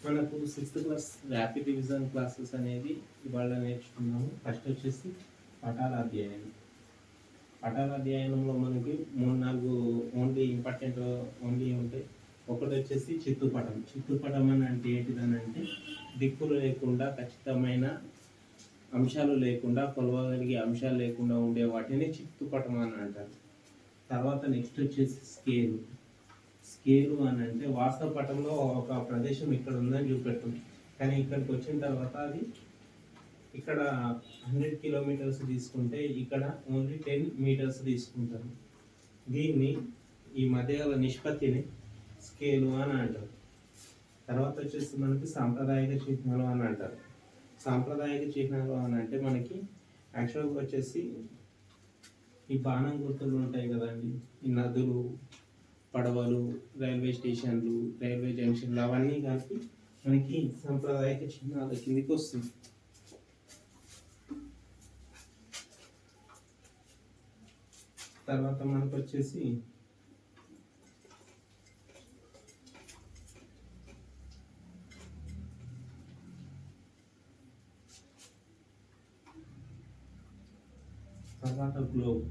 మనకు 6th class rapid revision classes అనేది ఇవాళ నేర్చుకున్నాము. ఫస్ట్ వచ్చేసి పటాల అధ్యయనం. పటాల అధ్యయనంలో మనకి 3-4 ఓన్లీ ఇంపార్టెంట్ ఉంటాయి. ఒకటి వచ్చేసి చిత్తుపటం. చిత్తుపటం అని అంటే ఏంటిదని అంటే దిక్కులు లేకుండా, ఖచ్చితమైన అంశాలు లేకుండా, కొలవగలిగే అంశాలు లేకుండా ఉండే వాటిని చిత్తుపటం అని అంటారు. తర్వాత నెక్స్ట్ వచ్చేసి స్కేలు. స్కేలు అని అంటే వాస్తవ పటంలో ఒక ప్రదేశం ఇక్కడ ఉందని చూపెడుతుంది, కానీ ఇక్కడికి వచ్చిన తర్వాత అది ఇక్కడ 100 కిలోమీటర్స్ తీసుకుంటే ఇక్కడ ఓన్లీ 10 మీటర్స్ తీసుకుంటారు. దీన్ని ఈ మధ్య గల నిష్పత్తిని స్కేలు అని అంటారు. తర్వాత వచ్చేసి మనకి సాంప్రదాయిక చిహ్నాలు అని అంటారు. సాంప్రదాయిక చిహ్నాలు అని అంటే మనకి యాక్చువల్గా వచ్చేసి ఈ బాణం గుర్తులు ఉంటాయి కదండి, ఈ నదులు, పడవలు, రైల్వే స్టేషన్లు, రైల్వే జంక్షన్లు, అవన్నీ కలిపి మనకి సాంప్రదాయిక చిహ్నాల కిందికి వస్తుంది. తర్వాత మనకు వచ్చేసి తర్వాత గ్లోబ్.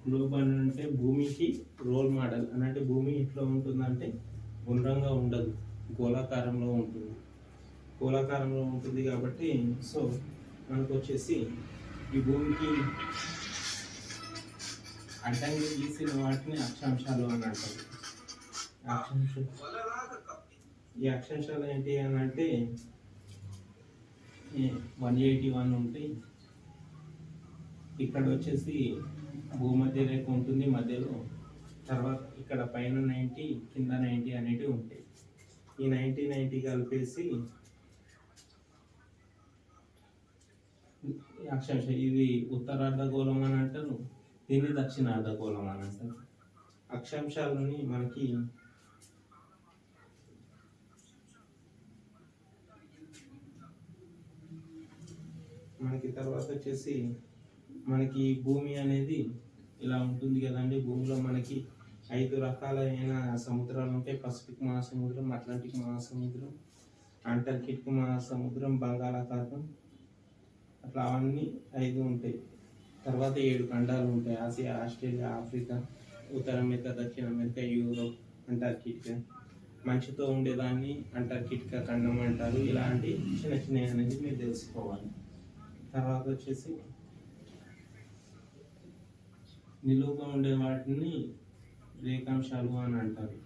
గ్లోబ్ అని అంటే భూమికి రోల్ మోడల్ అని అంటే భూమి ఎట్లా ఉంటుందంటే గుండ్రంగా ఉండదు, గోళాకారంలో ఉంటుంది. గోళాకారంలో ఉంటుంది కాబట్టి సో మనకు వచ్చేసి ఈ భూమికి అడ్డంగా గీసిన వాటిని అక్షాంశాలు అని అంటారు. ఈ అక్షాంశాలు ఏంటి అని అంటే 181 ఉంటాయి. ఇక్కడ వచ్చేసి భూమధ్య రేఖ ఉంటుంది మధ్యలో. తర్వాత ఇక్కడ పైన 90, కింద 90 అనేటివి ఉంటాయి. ఈ 90 కలిపేసి అక్షాంశ ఇది ఉత్తరార్ధగోళం అని అంటారు, దీన్ని దక్షిణార్ధగోళం అని అంటారు. అక్షాంశాలని మనకి తర్వాత వచ్చేసి మనకి భూమి అనేది ఇలా ఉంటుంది కదండి. భూమిలో మనకి 5 రకాలైన సముద్రాలు ఉంటాయి. పసిఫిక్ మహాసముద్రం, అట్లాంటిక్ మహాసముద్రం, అంటార్కిటిక్ మహాసముద్రం, బంగాళాఖాతం, అట్లా అవన్నీ 5 ఉంటాయి. తర్వాత 7 ఖండాలు ఉంటాయి: ఆసియా, ఆస్ట్రేలియా, ఆఫ్రికా, ఉత్తర అమెరికా, దక్షిణ అమెరికా, యూరోప్, అంటార్కిటికా. మంచుతో ఉండేదాన్ని అంటార్కిటికా ఖండం అంటారు. ఇలాంటి చిన్న చిన్నవి అనేది మీరు తెలుసుకోవాలి. తర్వాత వచ్చేసి నిలువుగా ఉండే వాటిని రేఖాంశాలు అని అంటారు.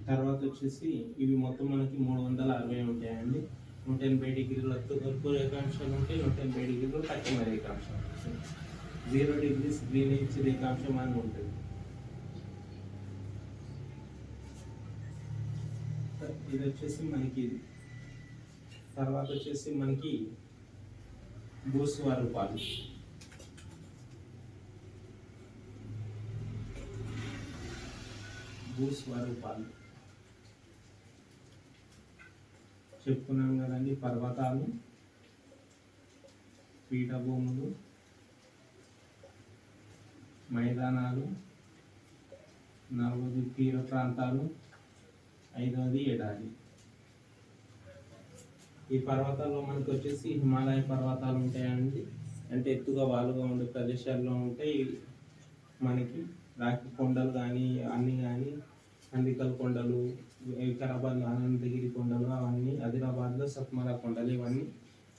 తర్వాత వచ్చేసి ఇవి మొత్తం మనకి 360 ఉంటాయండి. 180 డిగ్రీల తూర్పు రేఖాంశాలు ఉంటాయి, 180 డిగ్రీలు పశ్చిమ రేఖాంశాలు ఉంటాయి. 0 degrees గ్రీనిచ్ రేఖాంశం అని ఉంటుంది. ఇది వచ్చేసి మనకి తర్వాత వచ్చేసి మనకి భూస్వరూపాలు. భూస్వరూపాలు చెప్పుకున్నాం కదండి. పర్వతాలు, పీఠభూములు, మైదానాలు, 4వది తీర ప్రాంతాలు, 5వది ఎడారి. ఈ పర్వతాల్లో మనకు వచ్చేసి హిమాలయ పర్వతాలు ఉంటాయండి, అంటే ఎత్తుగా వాలుగా ఉండే ప్రదేశాల్లో ఉంటాయి. మనకి రాకి కొండలు కానీ అన్నీ కానీ, అందికల్ కొండలు, వికారాబాద్లో అనంతగిరి కొండలు, అవన్నీ ఆదిలాబాద్లో సత్మారా కొండలు, ఇవన్నీ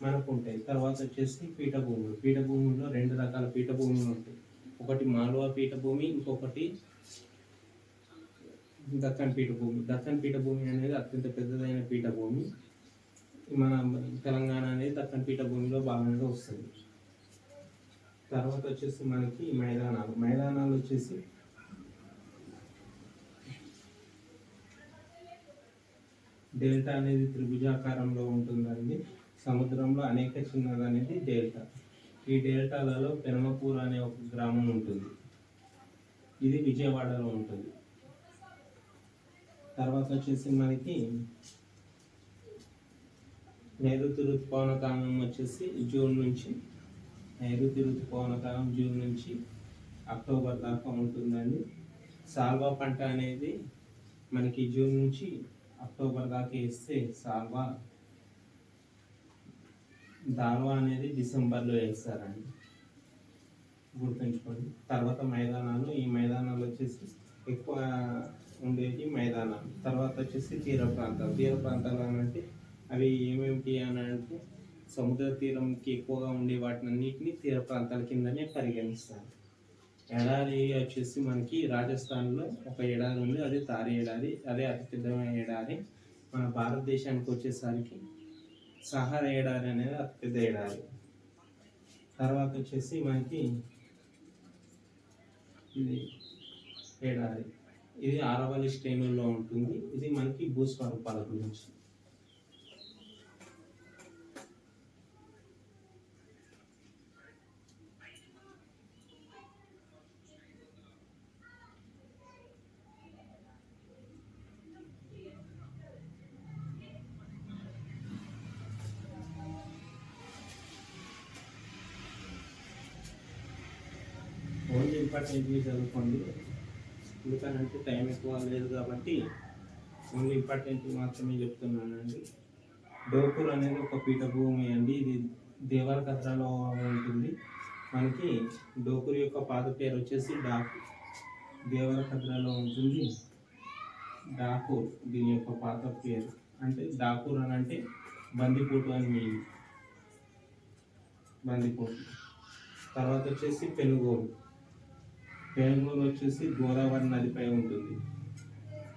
మనకు ఉంటాయి. తర్వాత వచ్చేసి పీఠభూములు. పీఠభూముల్లో 2 రకాల పీఠభూములు ఉంటాయి. ఒకటి మాల్వా పీఠభూమి, ఇంకొకటి దక్కన్ పీఠభూమి. దక్కన్ పీఠభూమి అనేది అత్యంత పెద్దదైన పీఠభూమి. మన తెలంగాణ అనేది దక్కన్ పీఠభూమిలో భాగంగా వస్తుంది. తర్వాత వచ్చేసి మనకి మైదానాలు. మైదానాలు వచ్చేసి డెల్టా అనేది త్రిభుజాకారంలో ఉంటుందండి. సముద్రంలో అనేక చిన్నది అనేది డెల్టా. ఈ డెల్టాలలో పెనమపూర్ అనే ఒక గ్రామం ఉంటుంది, ఇది విజయవాడలో ఉంటుంది. తర్వాత వచ్చేసి మనకి నైరుతి ఋతుపవన కాలం వచ్చేసి నైరుతి ఋతుపవన కాలం జూన్ నుంచి అక్టోబర్ దాకా ఉంటుందండి. సాల్వా పంట అనేది మనకి జూన్ నుంచి అక్టోబర్ దాకా వేస్తే సాల్వా, దాల్వా అనేది డిసెంబర్లో వేస్తారండి, గుర్తుంచుకోండి. తర్వాత మైదానాలు, ఈ మైదానాలు వచ్చేసి ఎక్కువ ఉండేది మైదానాలు. తర్వాత వచ్చేసి తీర ప్రాంతాలు. తీర ప్రాంతాలు అని అంటే అవి ఏమేమిటి అని అంటే సముద్ర తీరంకి ఎక్కువగా ఉండే వాటినన్నిటిని తీర ప్రాంతాల కిందనే పరిగణిస్తారు. ఎడారి వచ్చేసి మనకి రాజస్థాన్లో ఒక ఎడారి ఉంది, అది తారి ఎడారి, అదే అతిపెద్ద ఎడారి. మన భారతదేశానికి వచ్చేసరికి సహారా ఎడారి అనేది అతిపెద్ద ఎడారి. తర్వాత వచ్చేసి మనకి ఇది ఎడారి, ఇది ఆరవల్లి శ్రేణుల్లో ఉంటుంది. ఇది మనకి భూస్వరూపాల గురించి. ఓన్లీ ఇంపార్టెంట్వి చదువుకోండి, ఎందుకనంటే టైం ఎక్కువ లేదు కాబట్టి ఓన్లీ ఇంపార్టెంట్ మాత్రమే చెప్తున్నానండి. డోకూర్ అనేది ఒక పీఠభూమి అండి, ఇది దేవరకద్రలో ఉంటుంది. మనకి డోకూర్ యొక్క పాత పేరు వచ్చేసి డాకూర్, దేవరకద్రలో ఉంటుంది. డాకూర్ దీని యొక్క పాత పేరు. అంటే డాకూర్ అని అంటే బందిపోటు అని మీనింగ్, బందిపోటు. తర్వాత వచ్చేసి పెనుగోలు. పెనుగోలు వచ్చేసి గోదావరి నదిపై ఉంటుంది.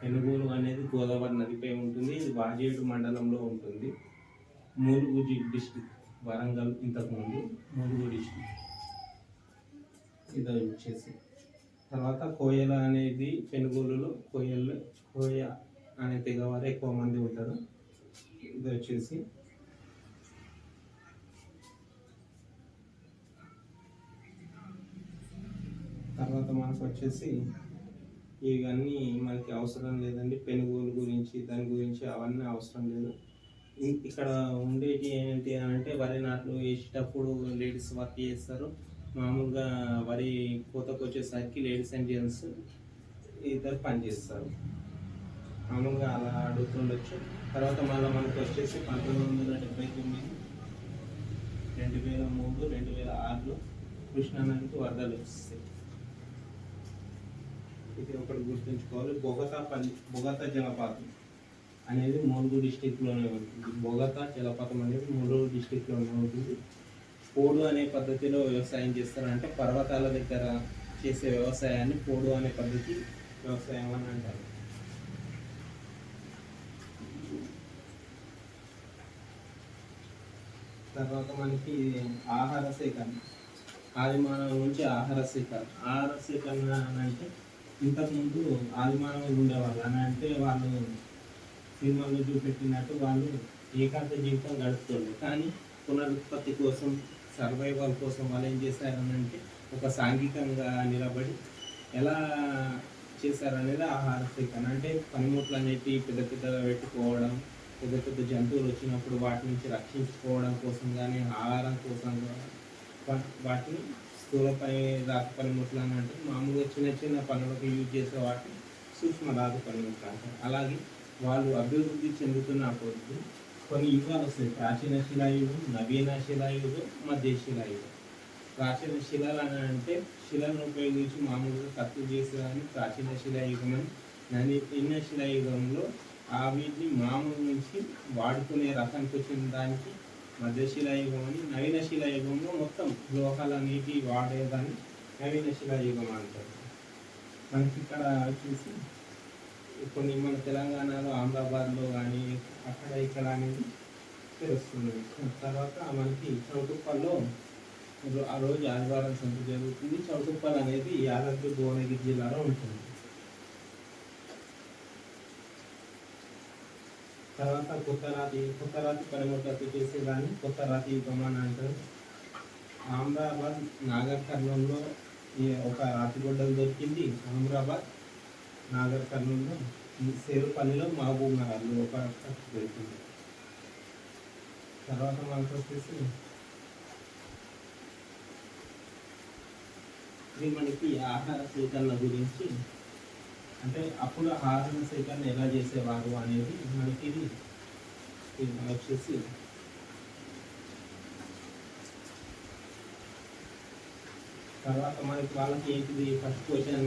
పెనుగోలు అనేది గోదావరి నదిపై ఉంటుంది. ఇది వాజేడు మండలంలో ఉంటుంది. ములుగు డిస్టిక్, వరంగల్ ఇంతకుముందు ములుగు డిస్టిక్ ఇది వచ్చేసి. తర్వాత కోయల అనేది పెనుగోలులో కోయ అనే తెగవారు ఎక్కువ మంది ఉంటారు. ఇది వచ్చేసి తర్వాత మనకు వచ్చేసి ఇవన్నీ మనకి అవసరం లేదండి. పెనుగోలు గురించి దాని గురించి అవన్నీ అవసరం లేదు. ఇక్కడ ఉండేటి ఏంటి అని అంటే వరి నాట్లు వేసేటప్పుడు లేడీస్ వర్క్ చేస్తారు. మామూలుగా వరి కోతకు వచ్చేసరికి లేడీస్ అండ్ జెంట్స్ ఇద్దరు పనిచేస్తారు. మామూలుగా అలా అడుగుతుండొచ్చు. తర్వాత మళ్ళీ మనకు వచ్చేసి 1979, 2003, 2006లో కృష్ణానదికి వరదలు వస్తాయి. ఇది ఒకటి గుర్తుంచుకోవాలి. బొగతా జలపాతం అనేది ములుగు డిస్టిక్లోనే ఉంటుంది. బొగతా జలపాతం అనేది ములుగు డిస్టిక్లోనే ఉంటుంది. పోడు అనే పద్ధతిలో వ్యవసాయం చేస్తారంటే పర్వతాల దగ్గర చేసే వ్యవసాయాన్ని పోడు అనే పద్ధతి వ్యవసాయం అని అంటారు. తర్వాత మనకి ఆహార సేకరణ, ఆదిమానవుల నుంచి ఆహార సేకరణ అని అంటే ఇంతకుముందు ఆదిమానవులు ఉండేవాళ్ళు అని అంటే వాళ్ళు సినిమాలో చూపెట్టినట్టు వాళ్ళు ఏకాంత జీవితం గడుపుతుండే. కానీ పునరుత్పత్తి కోసం, సర్వైవల్ కోసం వాళ్ళు ఏం చేశారని అంటే ఒక సాంఘికంగా నిలబడి ఎలా చేశారనేది ఆహార సేకరణ. అంటే పనిముట్లు అనేవి పెద్ద పెద్దగా పెట్టుకోవడం, పెద్ద పెద్ద జంతువులు వచ్చినప్పుడు వాటి నుంచి రక్షించుకోవడం కోసం కానీ, ఆహారం కోసం వాటిని స్థూల ధాతు పనిముట్లు అని అంటే మామూలుగా చిన్న చిన్న పనులకు యూజ్ చేసే వాటిని సూక్ష్మ ధాతు పనిముట్లు అంటారు. అలాగే వాళ్ళు అభివృద్ధి చెందుతున్న కొద్ది కొన్ని యుగాలు వస్తాయి. ప్రాచీన శిలాయుగం, నవీన శిలాయుగం, మధ్య శిలాయుగం. ప్రాచీన శిలలు అని అంటే శిలను ఉపయోగించి మామూలుగా కత్తు చేసేదాన్ని ప్రాచీన శిలాయుగం అని. నవీన శిలాయుగంలో వీటిని మామూలు నుంచి వాడుకునే రకానికి వచ్చిన దానికి మధ్య శిలాయుగం అని. నవీన శిలాయుగంలో మొత్తం లోహాలు అనేవి వాడేదాన్ని నవీన శిలాయుగం అంటారు. మనకి ఇక్కడ వచ్చేసి కొన్ని మన తెలంగాణలో ఆమ్రాబాద్లో కానీ అక్కడ ఇక్కడ అనేది తెలుస్తుంది. తర్వాత మనకి చౌటుప్పల్లో ఆ రోజు ఆదివారం సంత జరుగుతుంది. చౌటుప్పల్ అనేది యాదాద్రి భువనగిరి జిల్లాలో ఉంటుంది. తర్వాత కొత్తరాతి పనిముట్లతో చేసేదాన్ని కొత్తరాతి యుగం అని అంటారు. ఆమ్రాబాద్ నాగర్ కర్నూలులో ఒక రాతి గొడ్డలు దొరికింది. ఆమ్రాబాద్ నాగర్ కర్నూలులో సేరుపల్లిలో మహబూబ్ నగర్లో ఒక దొరికింది. తర్వాత మనకు వచ్చేసి ఇది మనకి ఆహార సేకరణ గురించి అంటే అప్పుడు ఆహార సేకరణ ఎలా చేసేవారు అనేది మనకి ఇది వచ్చేసి తర్వాత మనకి వాళ్ళకి ఏంటిది ఫస్ట్ క్వశ్చన్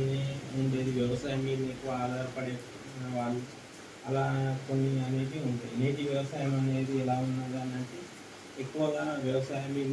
ఉండేది వ్యవసాయం మీద ఎక్కువ ఆధారపడే వాళ్ళు అలా కొన్ని అనేవి ఉంటాయి. నేటి వ్యవసాయం అనేది ఎలా ఉన్నది అని అంటే ఎక్కువగా వ్యవసాయం మీద